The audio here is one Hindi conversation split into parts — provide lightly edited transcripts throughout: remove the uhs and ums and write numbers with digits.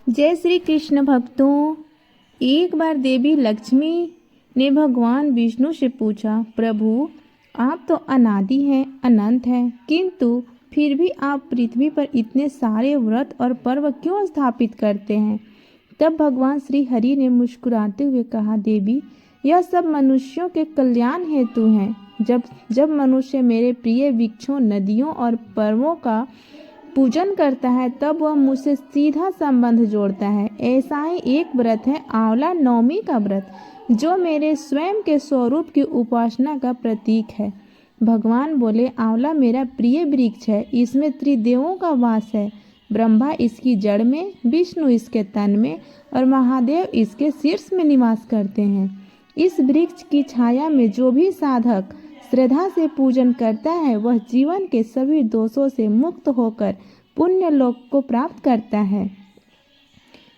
जय श्री कृष्ण भक्तों। एक बार देवी लक्ष्मी ने भगवान विष्णु से पूछा, प्रभु आप तो अनादि हैं, अनंत हैं, किंतु फिर भी आप पृथ्वी पर इतने सारे व्रत और पर्व क्यों स्थापित करते हैं। तब भगवान श्री हरि ने मुस्कुराते हुए कहा, देवी यह सब मनुष्यों के कल्याण हेतु हैं। जब जब मनुष्य मेरे प्रिय वृक्षों, नदियों और पर्वों का पूजन करता है तब वह मुझसे सीधा संबंध जोड़ता है। ऐसा ही एक व्रत है आंवला नवमी का व्रत, जो मेरे स्वयं के स्वरूप की उपासना का प्रतीक है। भगवान बोले, आंवला मेरा प्रिय वृक्ष है, इसमें त्रिदेवों का वास है। ब्रह्मा इसकी जड़ में, विष्णु इसके तन में और महादेव इसके शीर्ष में निवास करते हैं। इस वृक्ष की छाया में जो भी साधक श्रद्धा से पूजन करता है वह जीवन के सभी दोषों से मुक्त होकर पुण्य लोक को प्राप्त करता है।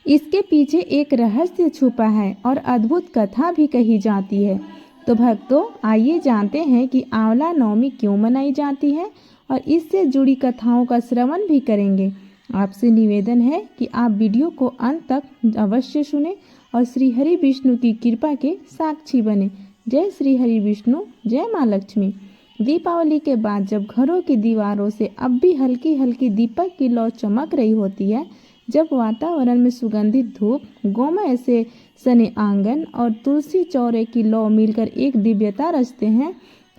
इसके पीछे एक रहस्य छुपा है और अद्भुत कथा भी कही जाती है। तो भक्तों, आइए जानते हैं कि आंवला नवमी क्यों मनाई जाती है और इससे जुड़ी कथाओं का श्रवण भी करेंगे। आपसे निवेदन है कि आप वीडियो को अंत तक अवश्य सुने और श्री हरि विष्णु की कृपा के साक्षी बने। जय श्री हरि विष्णु, जय माँ लक्ष्मी। दीपावली के बाद जब घरों की दीवारों से अब भी हल्की हल्की दीपक की लौ चमक रही होती है, जब वातावरण में सुगंधित धूप, गोमय से सने आंगन और तुलसी चौरे की लौ मिलकर एक दिव्यता रचते हैं,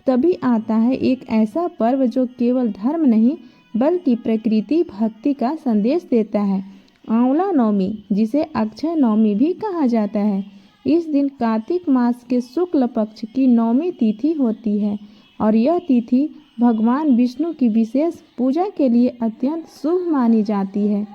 तभी आता है एक ऐसा पर्व जो केवल धर्म नहीं बल्कि प्रकृति भक्ति का संदेश देता है। आंवला नवमी, जिसे अक्षय नवमी भी कहा जाता है। इस दिन कार्तिक मास के शुक्ल पक्ष की नवमी तिथि होती है और यह तिथि भगवान विष्णु की विशेष पूजा के लिए अत्यंत शुभ मानी जाती है।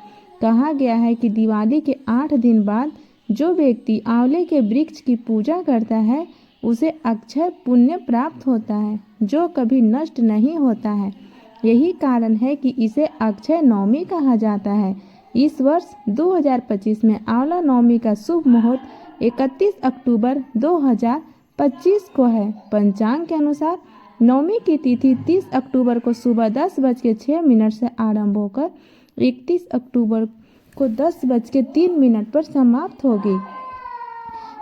कहा गया है कि दिवाली के 8 दिन बाद जो व्यक्ति आंवले के वृक्ष की पूजा करता है उसे अक्षय पुण्य प्राप्त होता है, जो कभी नष्ट नहीं होता है। यही कारण है कि इसे अक्षय नवमी कहा जाता है। इस वर्ष 2025 में आंवला नवमी का शुभ मुहूर्त 31 अक्टूबर 2025 को है। पंचांग के अनुसार नवमी की तिथि 30 अक्टूबर को सुबह 10:06 से आरंभ होकर 31 अक्टूबर को 10:03 पर समाप्त होगी।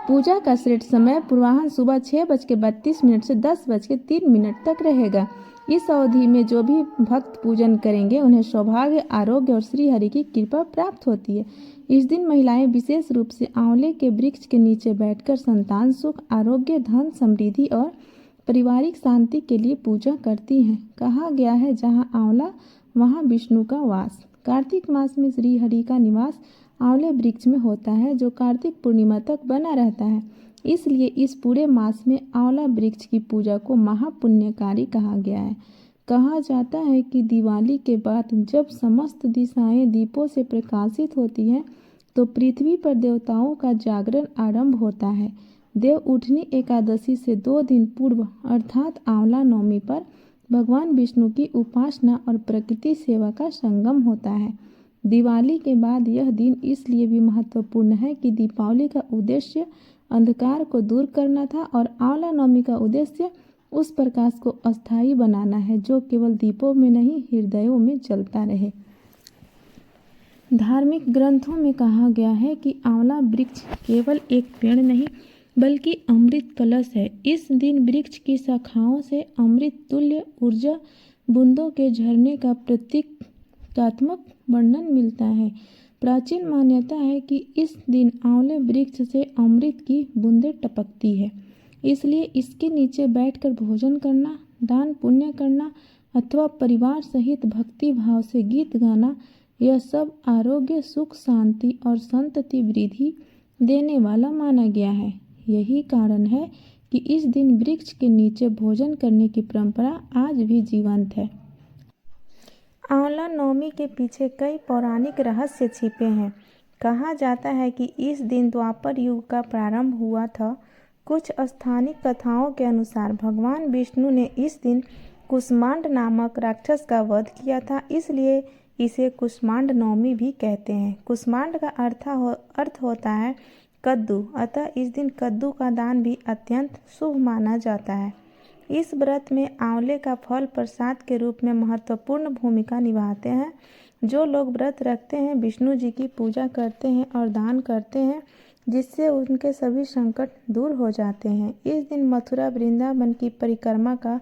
पूजा का श्रेष्ठ समय पूर्वाह्न सुबह 6:32 से 10:03 तक रहेगा। इस अवधि में जो भी भक्त पूजन करेंगे उन्हें सौभाग्य, आरोग्य और श्री हरि की कृपा प्राप्त होती है। इस दिन महिलाएं विशेष रूप से आंवले के वृक्ष के नीचे बैठकर संतान सुख, आरोग्य, धन, समृद्धि और पारिवारिक शांति के लिए पूजा करती हैं। कहा गया है, जहाँ आंवला वहाँ विष्णु का वास। कार्तिक मास में श्री हरि का निवास आंवले वृक्ष में होता है, जो कार्तिक पूर्णिमा तक बना रहता है। इसलिए इस पूरे मास में आंवला वृक्ष की पूजा को महापुण्यकारी कहा गया है। कहा जाता है कि दिवाली के बाद जब समस्त दिशाएं दीपों से प्रकाशित होती हैं तो पृथ्वी पर देवताओं का जागरण आरंभ होता है। देव उठनी एकादशी से 2 दिन पूर्व अर्थात आंवला नवमी पर भगवान विष्णु की उपासना और प्रकृति सेवा का संगम होता है। दिवाली के बाद यह दिन इसलिए भी महत्वपूर्ण है कि दीपावली का उद्देश्य अंधकार को दूर करना था और आंवला नवमी का उद्देश्य उस प्रकाश को अस्थायी बनाना है जो केवल दीपों में नहीं हृदयों में जलता रहे। धार्मिक ग्रंथों में कहा गया है कि आंवला वृक्ष केवल एक पेड़ नहीं बल्कि अमृत कलश है। इस दिन वृक्ष की शाखाओं से अमृत तुल्य ऊर्जा बूंदों के झरने का प्रतीकात्मक वर्णन मिलता है। प्राचीन मान्यता है कि इस दिन आंवले वृक्ष से अमृत की बूंदें टपकती है, इसलिए इसके नीचे बैठकर भोजन करना, दान पुण्य करना अथवा परिवार सहित भक्ति भाव से गीत गाना, यह सब आरोग्य, सुख, शांति और संतति वृद्धि देने वाला माना गया है। यही कारण है कि इस दिन वृक्ष के नीचे भोजन करने की परंपरा आज भी जीवंत है। आंवला नवमी के पीछे कई पौराणिक रहस्य छिपे हैं। कहा जाता है कि इस दिन द्वापर युग का प्रारंभ हुआ था। कुछ स्थानिक कथाओं के अनुसार भगवान विष्णु ने इस दिन कुष्मांड नामक राक्षस का वध किया था, इसलिए इसे कुष्मांड नवमी भी कहते हैं। कुष्मांड का अर्थ होता है कद्दू, अतः इस दिन कद्दू का दान भी अत्यंत शुभ माना जाता है। इस व्रत में आंवले का फल प्रसाद के रूप में महत्वपूर्ण भूमिका निभाते हैं। जो लोग व्रत रखते हैं, विष्णु जी की पूजा करते हैं और दान करते हैं, जिससे उनके सभी संकट दूर हो जाते हैं। इस दिन मथुरा वृंदावन की परिक्रमा का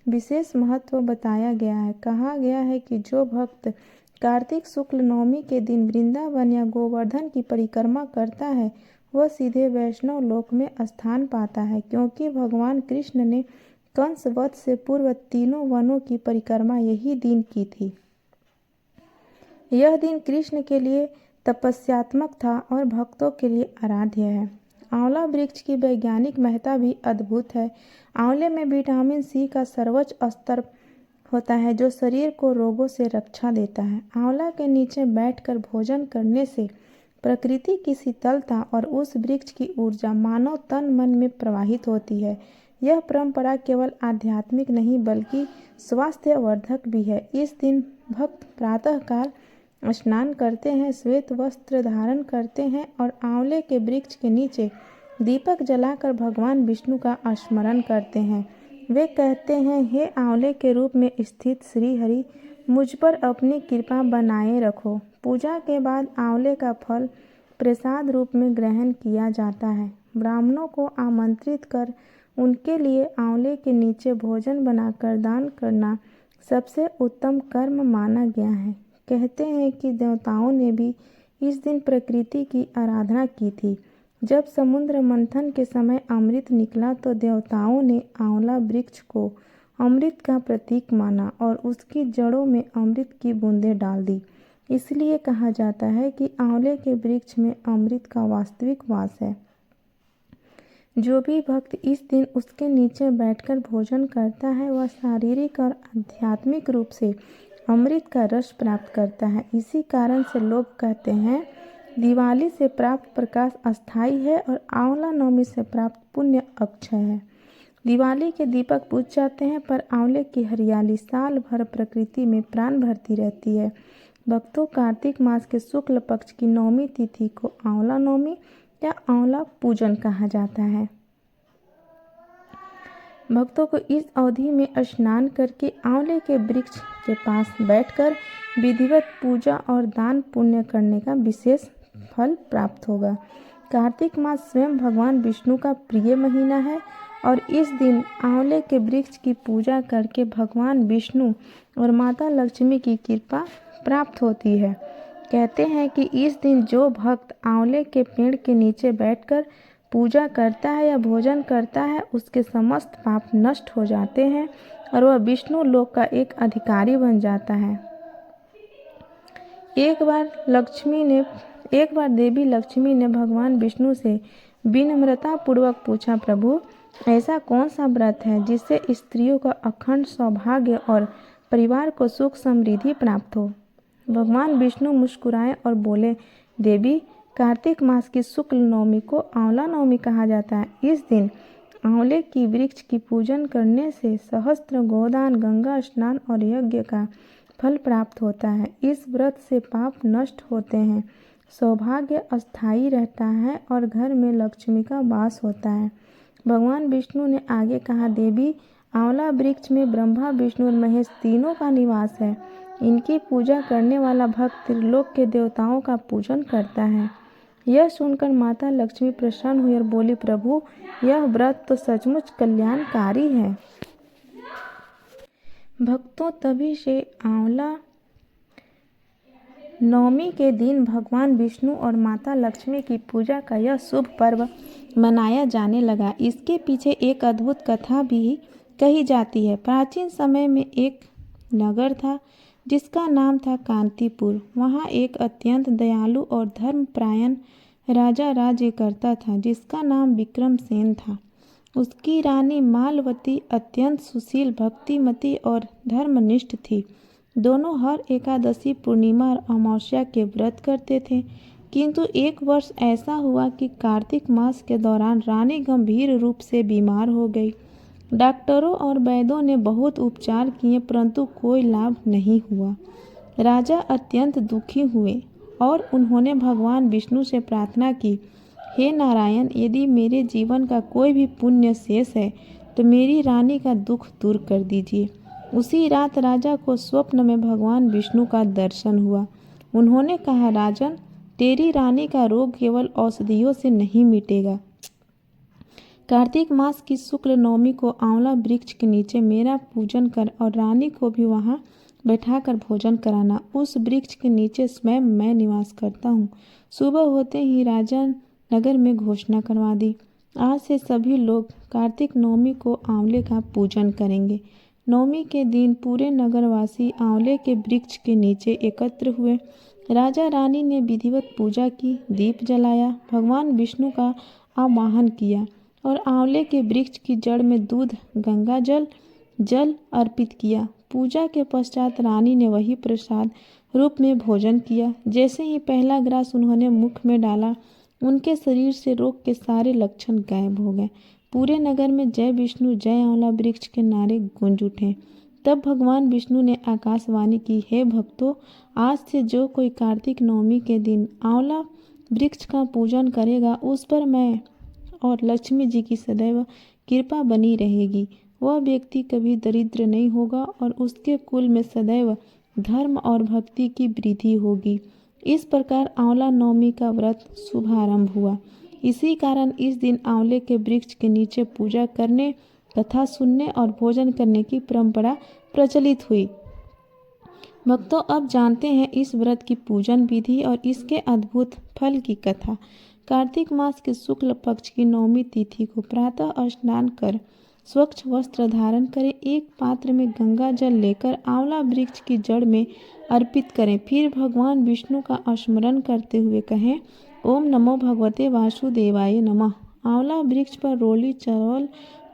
विशेष महत्व बताया गया है। कहा गया है कि जो भक्त कार्तिक शुक्ल नवमी के दिन वृंदावन या गोवर्धन की परिक्रमा करता है, वह सीधे वैष्णव लोक में स्थान पाता है, क्योंकि भगवान कृष्ण ने कंस वध से पूर्व तीनों वनों की परिक्रमा यही दिन की थी। यह दिन कृष्ण के लिए तपस्यात्मक था और भक्तों के लिए आराध्य है। आंवला वृक्ष की वैज्ञानिक महत्ता भी अद्भुत है। आंवले में विटामिन सी का सर्वोच्च स्तर होता है, जो शरीर को रोगों से रक्षा देता है। आंवला के नीचे बैठकर भोजन करने से प्रकृति की शीतलता और उस वृक्ष की ऊर्जा मानव तन मन में प्रवाहित होती है। यह परंपरा केवल आध्यात्मिक नहीं बल्कि स्वास्थ्यवर्धक भी है। इस दिन भक्त प्रातःकाल स्नान करते हैं, श्वेत वस्त्र धारण करते हैं और आंवले के वृक्ष के नीचे दीपक जलाकर भगवान विष्णु का स्मरण करते हैं। वे कहते हैं, हे आंवले के रूप में स्थित श्री हरि, मुझ पर अपनी कृपा बनाए रखो। पूजा के बाद आंवले का फल प्रसाद रूप में ग्रहण किया जाता है। ब्राह्मणों को आमंत्रित कर उनके लिए आंवले के नीचे भोजन बनाकर दान करना सबसे उत्तम कर्म माना गया है। कहते हैं कि देवताओं ने भी इस दिन प्रकृति की आराधना की थी। जब समुद्र मंथन के समय अमृत निकला तो देवताओं ने आंवला वृक्ष को अमृत का प्रतीक माना और उसकी जड़ों में अमृत की बूंदें डाल दी। इसलिए कहा जाता है कि आंवले के वृक्ष में अमृत का वास्तविक वास है। जो भी भक्त इस दिन उसके नीचे बैठकर भोजन करता है, वह शारीरिक और आध्यात्मिक रूप से अमृत का रस प्राप्त करता है। इसी कारण से लोग कहते हैं, दिवाली से प्राप्त प्रकाश अस्थायी है और आंवला नवमी से प्राप्त पुण्य अक्षय है। दिवाली के दीपक बुझ जाते हैं, पर आंवले की हरियाली साल भर प्रकृति में प्राण भरती रहती है। भक्तों, कार्तिक मास के शुक्ल पक्ष की नवमी तिथि को आंवला नवमी या आंवला पूजन कहा जाता है। भक्तों को इस अवधि में स्नान करके आंवले के वृक्ष के पास बैठकर विधिवत पूजा और दान पुण्य करने का विशेष फल प्राप्त होगा। कार्तिक मास स्वयं भगवान विष्णु का प्रिय महीना है और इस दिन आंवले के वृक्ष की पूजा करके भगवान विष्णु और माता लक्ष्मी की कृपा प्राप्त होती है। कहते हैं कि इस दिन जो भक्त आंवले के पेड़ के नीचे बैठकर पूजा करता है या भोजन करता है, उसके समस्त पाप नष्ट हो जाते हैं और वह विष्णु लोक का एक अधिकारी बन जाता है। एक बार देवी लक्ष्मी ने भगवान विष्णु से विनम्रता पूर्वक पूछा, प्रभु, ऐसा कौन सा व्रत है जिससे स्त्रियों का अखंड सौभाग्य और परिवार को सुख समृद्धि प्राप्त हो? भगवान विष्णु मुस्कुराए और बोले, देवी, कार्तिक मास की शुक्ल नवमी को आंवला नवमी कहा जाता है। इस दिन आंवले की वृक्ष की पूजन करने से सहस्त्र गोदान, गंगा स्नान और यज्ञ का फल प्राप्त होता है। इस व्रत से पाप नष्ट होते हैं, सौभाग्य अस्थायी रहता है और घर में लक्ष्मी का वास होता है। भगवान विष्णु ने आगे कहा, देवी, आंवला वृक्ष में ब्रह्मा, विष्णु और महेश तीनों का निवास है। इनकी पूजा करने वाला भक्त त्रिलोक के देवताओं का पूजन करता है। यह सुनकर माता लक्ष्मी प्रसन्न हुई और बोली, प्रभु, यह व्रत तो सचमुच कल्याणकारी है। भक्तों, तभी से आंवला नवमी के दिन भगवान विष्णु और माता लक्ष्मी की पूजा का यह शुभ पर्व मनाया जाने लगा। इसके पीछे एक अद्भुत कथा भी कही जाती है। प्राचीन समय में एक नगर था जिसका नाम था कांतिपुर। वहाँ एक अत्यंत दयालु और धर्मपरायण राजा राज्य करता था, जिसका नाम विक्रमसेन था। उसकी रानी मालवती अत्यंत सुशील, भक्तिमती और धर्मनिष्ठ थी। दोनों हर एकादशी, पूर्णिमा और अमावस्या के व्रत करते थे। किंतु एक वर्ष ऐसा हुआ कि कार्तिक मास के दौरान रानी गंभीर रूप से बीमार हो गई। डॉक्टरों और वैद्यों ने बहुत उपचार किए, परंतु कोई लाभ नहीं हुआ। राजा अत्यंत दुखी हुए और उन्होंने भगवान विष्णु से प्रार्थना की, हे नारायण, यदि मेरे जीवन का कोई भी पुण्य शेष है तो मेरी रानी का दुख दूर कर दीजिए। उसी रात राजा को स्वप्न में भगवान विष्णु का दर्शन हुआ। उन्होंने कहा, राजन, तेरी रानी का रोग केवल औषधियों से नहीं मिटेगा। कार्तिक मास की शुक्ल नवमी को आंवला वृक्ष के नीचे मेरा पूजन कर और रानी को भी वहाँ बैठाकर भोजन कराना। उस वृक्ष के नीचे स्वयं मैं निवास करता हूँ। सुबह होते ही राजा नगर में घोषणा करवा दी, आज से सभी लोग कार्तिक नवमी को आंवले का पूजन करेंगे। नवमी के दिन पूरे नगरवासी आंवले के वृक्ष के नीचे एकत्र हुए। राजा रानी ने विधिवत पूजा की, दीप जलाया, भगवान विष्णु का आवाहन किया और आंवले के वृक्ष की जड़ में दूध, गंगा जल अर्पित किया। पूजा के पश्चात रानी ने वही प्रसाद रूप में भोजन किया। जैसे ही पहला ग्रास उन्होंने मुख में डाला, उनके शरीर से रोग के सारे लक्षण गायब हो गए। पूरे नगर में जय विष्णु, जय आंवला वृक्ष के नारे गूंज उठे। तब भगवान विष्णु ने आकाशवाणी की, हे भक्तों, आज से जो कोई कार्तिक नवमी के दिन आंवला वृक्ष का पूजन करेगा, उस पर मैं और लक्ष्मी जी की सदैव कृपा बनी रहेगी। वह व्यक्ति कभी दरिद्र नहीं होगा और उसके कुल में सदैव धर्म और भक्ति की वृद्धि होगी। इस प्रकार आंवला नवमी का व्रत शुभारंभ हुआ। इसी कारण इस दिन आंवले के वृक्ष के नीचे पूजा करने, कथा सुनने और भोजन करने की परंपरा प्रचलित हुई। भक्तों, अब जानते हैं इस व्रत की पूजन विधि और इसके अद्भुत फल की कथा। कार्तिक मास के शुक्ल पक्ष की नवमी तिथि को प्रातः स्नान कर स्वच्छ वस्त्र धारण करें। एक पात्र में गंगा जल लेकर आंवला वृक्ष की जड़ में अर्पित करें। फिर भगवान विष्णु का स्मरण करते हुए कहें, ओम नमो भगवते वासुदेवाय नमः। आंवला वृक्ष पर रोली, चावल,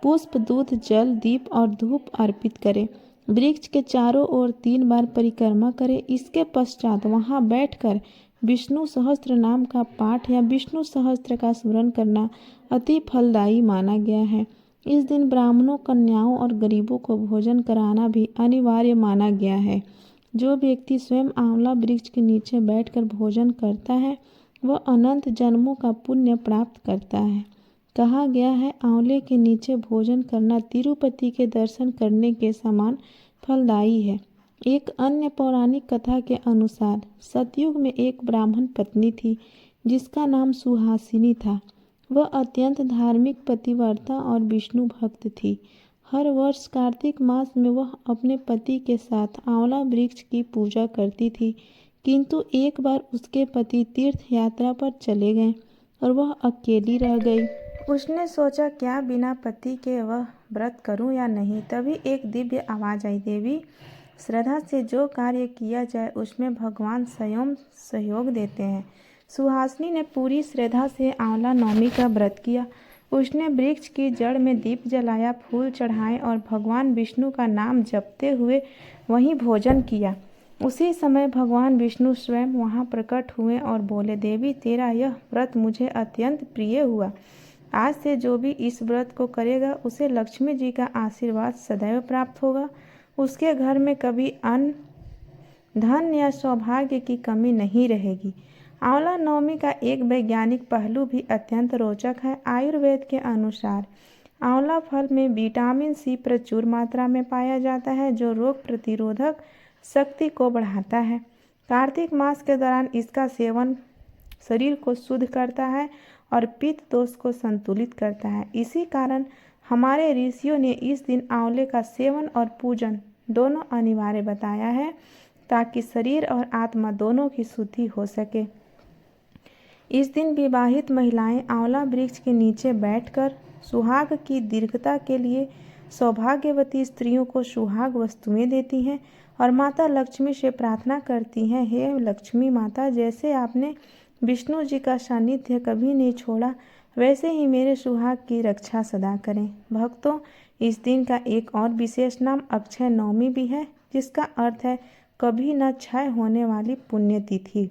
पुष्प, दूध, जल, दीप और धूप अर्पित करें। वृक्ष के चारों ओर 3 बार परिक्रमा करें। इसके पश्चात वहां बैठकर विष्णु सहस्त्र नाम का पाठ या विष्णु सहस्त्र का स्मरण करना अति फलदायी माना गया है। इस दिन ब्राह्मणों, कन्याओं और गरीबों को भोजन कराना भी अनिवार्य माना गया है। जो व्यक्ति स्वयं आंवला वृक्ष के नीचे बैठकर भोजन करता है, वह अनंत जन्मों का पुण्य प्राप्त करता है। कहा गया है, आंवले के नीचे भोजन करना तिरुपति के दर्शन करने के समान फलदायी है। एक अन्य पौराणिक कथा के अनुसार सतयुग में एक ब्राह्मण पत्नी थी जिसका नाम सुहासिनी था। वह अत्यंत धार्मिक, पतिव्रता और विष्णु भक्त थी। हर वर्ष कार्तिक मास में वह अपने पति के साथ आंवला वृक्ष की पूजा करती थी, किंतु एक बार उसके पति तीर्थ यात्रा पर चले गए और वह अकेली रह गई। उसने सोचा, क्या बिना पति के वह व्रत करूं या नहीं। तभी एक दिव्य आवाज आई, देवी, श्रद्धा से जो कार्य किया जाए उसमें भगवान स्वयं सहयोग देते हैं। सुहासिनी ने पूरी श्रद्धा से आंवला नवमी का व्रत किया। उसने वृक्ष की जड़ में दीप जलाया, फूल चढ़ाए और भगवान विष्णु का नाम जपते हुए वहीं भोजन किया। उसी समय भगवान विष्णु स्वयं वहां प्रकट हुए और बोले, देवी, तेरा यह व्रत मुझे अत्यंत प्रिय हुआ। आज से जो भी इस व्रत को करेगा उसे लक्ष्मी जी का आशीर्वाद सदैव प्राप्त होगा। उसके घर में कभी अन्न, धन या सौभाग्य की कमी नहीं रहेगी। आंवला नवमी का एक वैज्ञानिक पहलू भी अत्यंत रोचक है। आयुर्वेद के अनुसार आंवला फल में विटामिन सी प्रचुर मात्रा में पाया जाता है, जो रोग प्रतिरोधक शक्ति को बढ़ाता है। कार्तिक मास के दौरान इसका सेवन शरीर को शुद्ध करता है और पित्त दोष को संतुलित करता है। इसी कारण हमारे ऋषियों ने इस दिन आंवले का सेवन और पूजन दोनों अनिवार्य बताया है, ताकि शरीर और आत्मा दोनों की शुद्धि हो सके। इस दिन विवाहित महिलाएं आंवला वृक्ष के नीचे बैठकर सुहाग की दीर्घता के लिए सौभाग्यवती स्त्रियों को सुहाग वस्तुएं देती हैं और माता लक्ष्मी से प्रार्थना करती हैं, हे लक्ष्मी माता, जैसे आपने विष्णु जी का सानिध्य कभी नहीं छोड़ा, वैसे ही मेरे सुहाग की रक्षा सदा करें। भक्तों, इस दिन का एक और विशेष नाम अक्षय नवमी भी है, जिसका अर्थ है कभी न क्षय होने वाली पुण्यतिथि।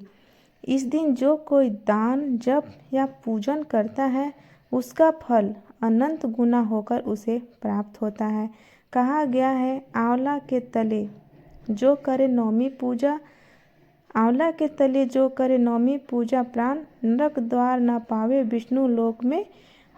इस दिन जो कोई दान, जप या पूजन करता है, उसका फल अनंत गुना होकर उसे प्राप्त होता है। कहा गया है, आंवला के तले जो करे नवमी पूजा प्राण नरक द्वार न पावे, विष्णु लोक में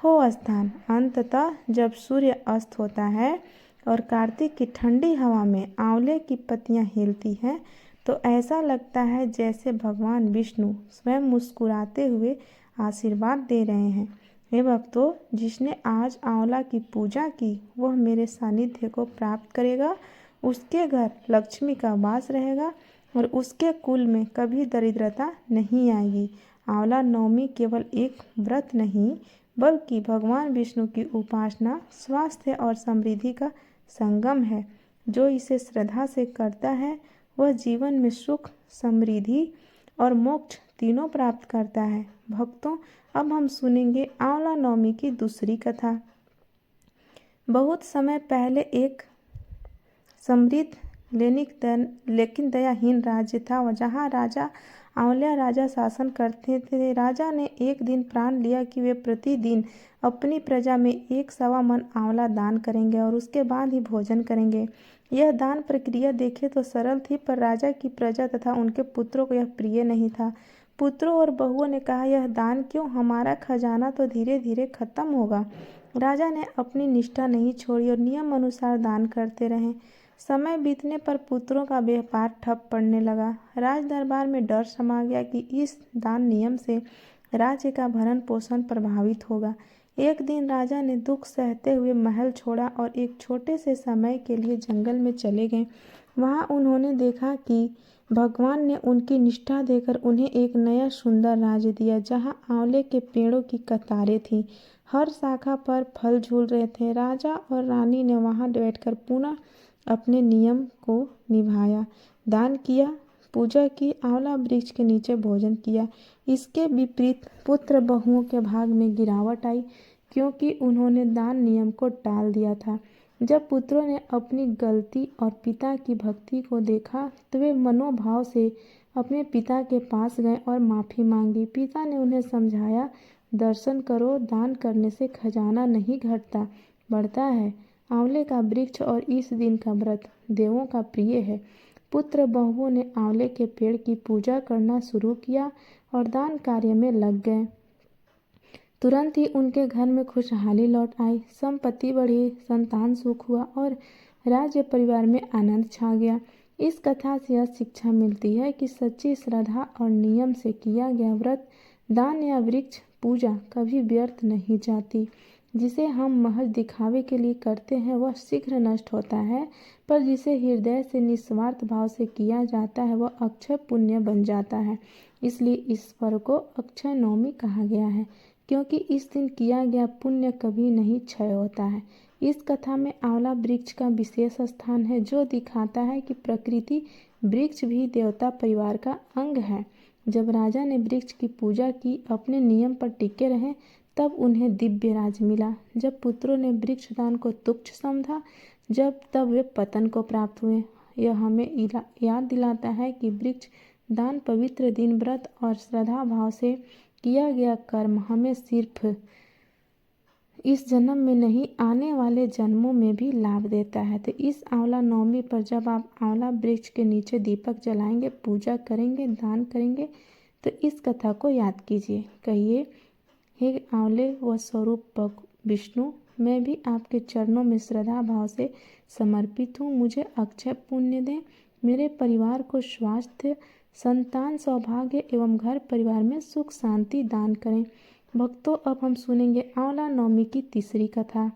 हो स्थान। अंततः जब सूर्य अस्त होता है और कार्तिक की ठंडी हवा में आंवले की पत्तियां हिलती हैं, तो ऐसा लगता है जैसे भगवान विष्णु स्वयं मुस्कुराते हुए आशीर्वाद दे रहे हैं। हे भक्तों, जिसने आज आंवला की पूजा की वह मेरे सानिध्य को प्राप्त करेगा। उसके घर लक्ष्मी का वास रहेगा और उसके कुल में कभी दरिद्रता नहीं आएगी। आंवला नवमी केवल एक व्रत नहीं बल्कि भगवान विष्णु की उपासना, स्वास्थ्य और समृद्धि का संगम है। जो इसे श्रद्धा से करता है वह जीवन में सुख, समृद्धि और मोक्ष तीनों प्राप्त करता है। भक्तों, अब हम सुनेंगे आंवला नवमी की दूसरी कथा। बहुत समय पहले एक समृद्ध लेकिन दयाहीन राज्य था, जहाँ राजा आंवला राजा शासन करते थे। राजा ने एक दिन प्रण लिया कि वे प्रतिदिन अपनी प्रजा में 1 मन आंवला दान करेंगे और उसके बाद ही भोजन करेंगे। यह दान प्रक्रिया देखे तो सरल थी, पर राजा की प्रजा तथा उनके पुत्रों को यह प्रिय नहीं था। पुत्रों और बहुओं ने कहा, यह दान क्यों, हमारा खजाना तो धीरे धीरे खत्म होगा। राजा ने अपनी निष्ठा नहीं छोड़ी और नियम अनुसार दान करते रहे। समय बीतने पर पुत्रों का व्यापार ठप पड़ने लगा। राज दरबार में डर समा गया कि इस दान नियम से राज्य का भरण पोषण प्रभावित होगा। एक दिन राजा ने दुख सहते हुए महल छोड़ा और एक छोटे से समय के लिए जंगल में चले गए। वहां उन्होंने देखा कि भगवान ने उनकी निष्ठा देखकर उन्हें एक नया सुंदर राज्य दिया, जहां आंवले के पेड़ों की कतारें थीं। हर शाखा पर फल झूल रहे थे। राजा और रानी ने वहां बैठकर पुनः अपने नियम को निभाया, दान किया, पूजा की, आंवला वृक्ष के नीचे भोजन किया। इसके विपरीत पुत्र बहुओं के भाग में गिरावट आई, क्योंकि उन्होंने दान नियम को टाल दिया था। जब पुत्रों ने अपनी गलती और पिता की भक्ति को देखा तो वे मनोभाव से अपने पिता के पास गए और माफ़ी मांगी। पिता ने उन्हें समझाया, दर्शन करो, दान करने से खजाना नहीं घटता, बढ़ता है। आंवले का वृक्ष और इस दिन का व्रत देवों का प्रिय है। पुत्र बहुओं ने आंवले के पेड़ की पूजा करना शुरू किया और दान कार्य में लग गए। तुरंत ही उनके घर में खुशहाली लौट आई, संपत्ति बढ़ी, संतान सुख हुआ और राज्य परिवार में आनंद छा गया। इस कथा से यह शिक्षा मिलती है कि सच्ची श्रद्धा और नियम से किया गया व्रत, दान या वृक्ष पूजा कभी व्यर्थ नहीं जाती। जिसे हम महज दिखावे के लिए करते हैं वह शीघ्र नष्ट होता है, पर जिसे हृदय से निस्वार्थ भाव से किया जाता है वह अक्षय पुण्य बन जाता है। इसलिए इस पर्व को अक्षय नवमी कहा गया है, क्योंकि इस दिन किया गया पुण्य कभी नहीं क्षय होता है। इस कथा में आंवला वृक्ष का विशेष स्थान है, जो दिखाता है कि प्रकृति वृक्ष भी देवता परिवार का अंग है। जब राजा ने वृक्ष की पूजा की, अपने नियम पर टिके रहे, तब उन्हें दिव्य राज मिला। जब पुत्रों ने वृक्ष दान को तुच्छ समझा, तब वे पतन को प्राप्त हुए। यह हमें याद दिलाता है कि वृक्ष दान, पवित्र दिन, व्रत और श्रद्धा भाव से किया गया कर्म हमें सिर्फ इस जन्म में नहीं, आने वाले जन्मों में भी लाभ देता है। तो इस आंवला नवमी पर जब आप आंवला वृक्ष के नीचे दीपक जलाएंगे, पूजा करेंगे, दान करेंगे, तो इस कथा को याद कीजिए। कहिए, हे आंवले व स्वरूप विष्णु, मैं भी आपके चरणों में श्रद्धा भाव से समर्पित हूँ। मुझे अक्षय पुण्य दें, मेरे परिवार को स्वास्थ्य, संतान, सौभाग्य एवं घर परिवार में सुख शांति दान करें। भक्तों, अब हम सुनेंगे आंवला नवमी की तीसरी कथा।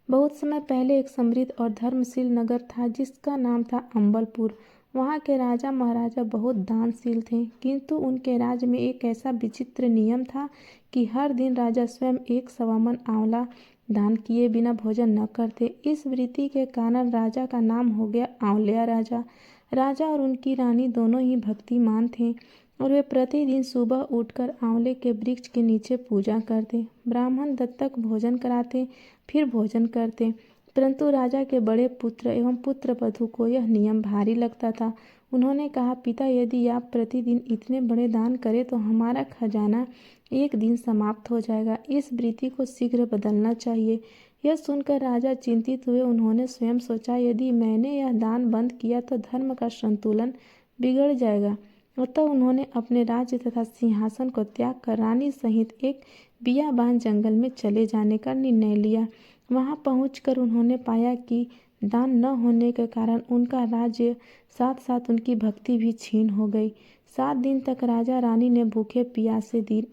बहुत समय पहले एक समृद्ध और धर्मशील नगर था, जिसका नाम था अम्बलपुर। वहाँ के राजा महाराजा बहुत दानशील थे, किंतु उनके राज्य में एक ऐसा विचित्र नियम था कि हर दिन राजा स्वयं 1 मन आंवला दान किए बिना भोजन न करते। इस वृत्ति के कारण राजा का नाम हो गया आंवलिया राजा। राजा और उनकी रानी दोनों ही भक्तिमान थे और वे प्रतिदिन सुबह उठकर आंवले के वृक्ष के नीचे पूजा करते, ब्राह्मण दत्तक भोजन कराते, फिर भोजन करते। परंतु राजा के बड़े पुत्र एवं पुत्र वधू को यह नियम भारी लगता था। उन्होंने कहा, पिता, यदि आप प्रतिदिन इतने बड़े दान करें तो हमारा खजाना एक दिन समाप्त हो जाएगा। इस वृत्ति को शीघ्र बदलना चाहिए। यह सुनकर राजा चिंतित हुए। उन्होंने स्वयं सोचा, यदि मैंने यह दान बंद किया तो धर्म का संतुलन बिगड़ जाएगा। अतः उन्होंने अपने राज्य तथा सिंहासन को त्याग कर रानी सहित एक बियाबान जंगल में चले जाने का निर्णय लिया। वहां पहुंचकर उन्होंने पाया कि दान न होने के कारण उनका राज्य साथ साथ उनकी भक्ति भी छीन हो गई। 7 दिन तक राजा रानी ने भूखे प्यासे दिन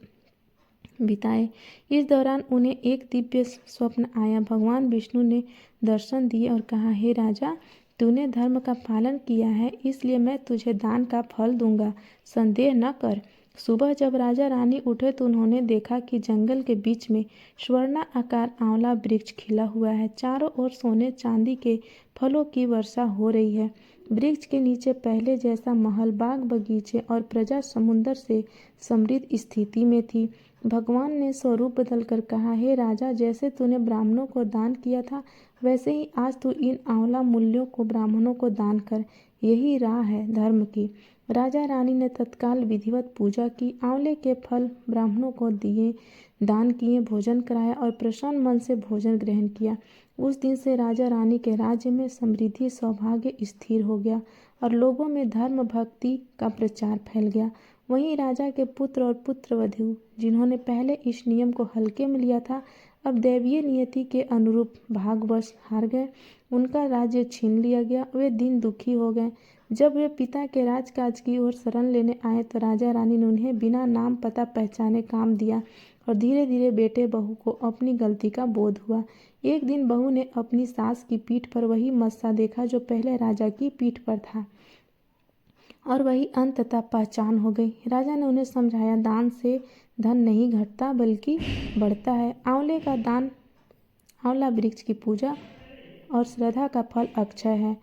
बिताए। इस दौरान उन्हें एक दिव्य स्वप्न आया। भगवान विष्णु ने दर्शन दिए और कहा, हे राजा, तूने धर्म का पालन किया है, इसलिए मैं तुझे दान का फल दूंगा, संदेह न कर। सुबह जब राजा रानी उठे तो उन्होंने देखा कि जंगल के बीच में स्वर्णाकार आंवला वृक्ष खिला हुआ है। चारों ओर सोने चांदी के फलों की वर्षा हो रही है। वृक्ष के नीचे पहले जैसा महल, बाग बगीचे और प्रजा समुद्र से समृद्ध स्थिति में थी। भगवान ने स्वरूप बदलकर कहा, हे राजा, जैसे तूने ब्राह्मणों को दान किया था, वैसे ही आज तू इन आंवला मूल्यों को ब्राह्मणों को दान कर। यही राह है धर्म की। राजा रानी ने तत्काल विधिवत पूजा की, आंवले के फल ब्राह्मणों को दिए, दान किए, भोजन कराया और प्रसन्न मन से भोजन ग्रहण किया। उस दिन से राजा रानी के राज्य में समृद्धि, सौभाग्य स्थिर हो गया और लोगों में धर्म भक्ति का प्रचार फैल गया। वहीं राजा के पुत्र और पुत्रवधू, जिन्होंने पहले इस नियम को हल्के में लिया था, अब दैवीय नियति के अनुरूप भाग्यवश हार गए। उनका राज्य छीन लिया गया। वे दिन दुखी हो गए। जब वे पिता के राजकाज की ओर शरण लेने आए तो राजा रानी ने उन्हें बिना नाम पता पहचाने काम दिया और धीरे धीरे बेटे बहू को अपनी गलती का बोध हुआ। एक दिन बहू ने अपनी सास की पीठ पर वही मस्सा देखा जो पहले राजा की पीठ पर था और वही अंततः पहचान हो गई। राजा ने उन्हें समझाया, दान से धन नहीं घटता बल्कि बढ़ता है। आंवले का दान, आंवला वृक्ष की पूजा और श्रद्धा का फल अक्षय है।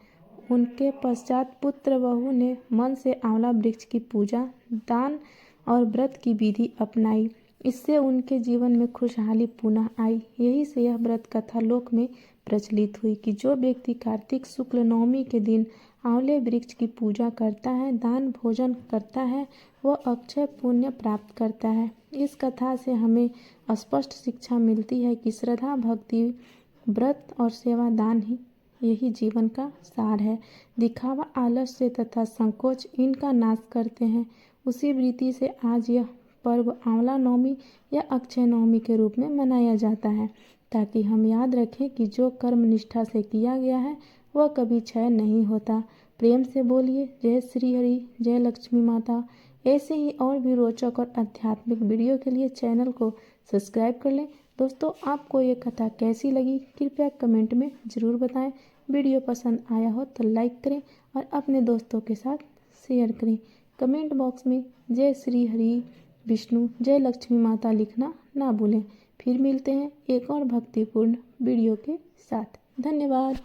उनके पश्चात पुत्र बहू ने मन से आंवला वृक्ष की पूजा, दान और व्रत की विधि अपनाई। इससे उनके जीवन में खुशहाली पुनः आई। यही से यह व्रत कथा लोक में प्रचलित हुई कि जो व्यक्ति कार्तिक शुक्ल नवमी के दिन आंवले वृक्ष की पूजा करता है, दान भोजन करता है, वह अक्षय पुण्य प्राप्त करता है। इस कथा से हमें स्पष्ट शिक्षा मिलती है कि श्रद्धा, भक्ति, व्रत और सेवा दान ही यही जीवन का सार है। दिखावा, आलस्य तथा संकोच इनका नाश करते हैं। उसी वृत्ति से आज यह पर्व आंवला नवमी या अक्षय नवमी के रूप में मनाया जाता है, ताकि हम याद रखें कि जो कर्म निष्ठा से किया गया है वह कभी क्षय नहीं होता। प्रेम से बोलिए जय श्री हरि, जय लक्ष्मी माता। ऐसे ही और भी रोचक और आध्यात्मिक वीडियो के लिए चैनल को सब्सक्राइब कर लें। दोस्तों, आपको ये कथा कैसी लगी कृपया कमेंट में ज़रूर बताएं। वीडियो पसंद आया हो तो लाइक करें और अपने दोस्तों के साथ शेयर करें। कमेंट बॉक्स में जय श्री हरि विष्णु, जय लक्ष्मी माता लिखना ना भूलें। फिर मिलते हैं एक और भक्तिपूर्ण वीडियो के साथ। धन्यवाद।